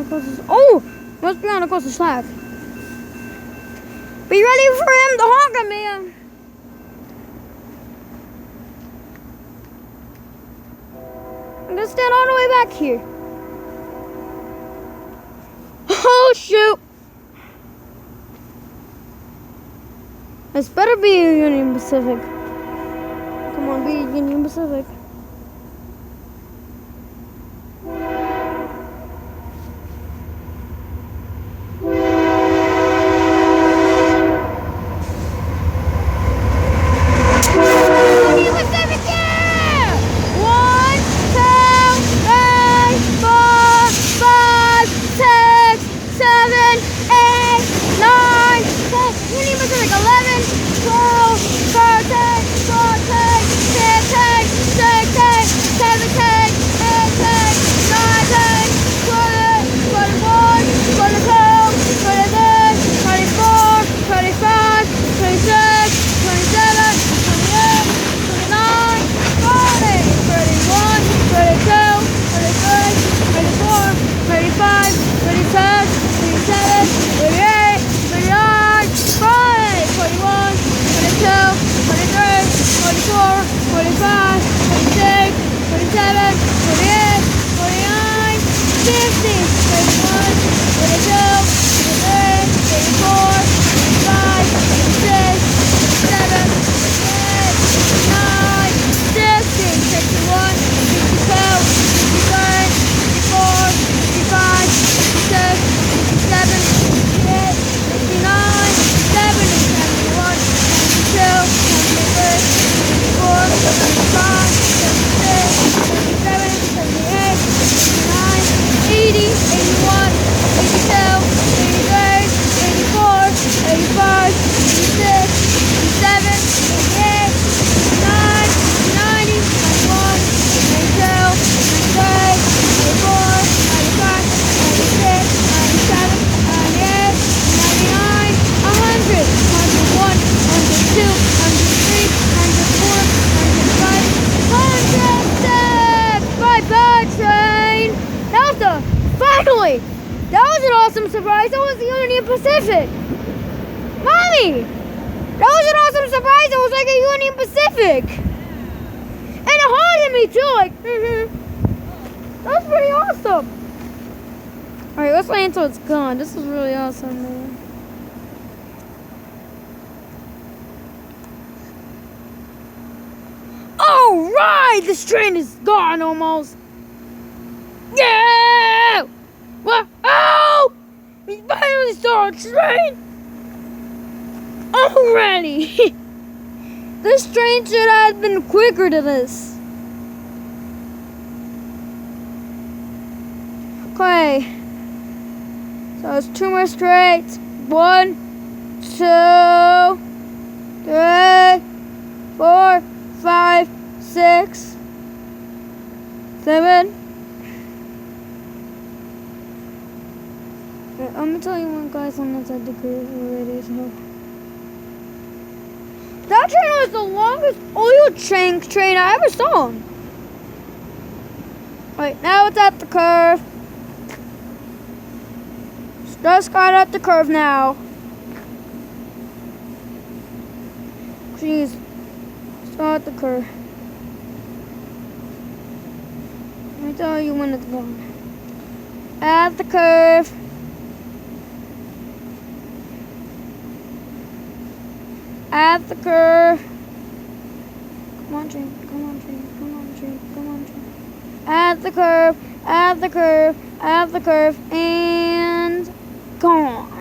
the closest. Oh! Must be on the closest flag. Be ready for him to honk at me. I'm gonna stand all the way back here. Oh shoot! This better be a Union Pacific. Come on, be a Union Pacific. Finally! That was an awesome surprise. That was the Union Pacific. Mommy! That was an awesome surprise. It was like a Union Pacific. And it haunted me too. Like, that was pretty awesome. Alright, let's wait until it's gone. This is really awesome, man. Alright! This train is gone almost. Yeah! What? Oh! We finally saw a train! Already! This train should have been quicker to this. Okay. So it's 2 more straight. 1, 2, 3, 4, 5, 6, 7. I'm gonna tell you one guys on the side the curve already, so. That train was the longest oil tank train I ever saw. Right, now it's at the curve. Just got up the curve now. Jeez. Still at the curve. Let me tell you when it's gone. At the curve. At the curve. Come on, train. Come on, train. Come on, train. Come on, train. At the curve. At the curve. At the curve. And gone.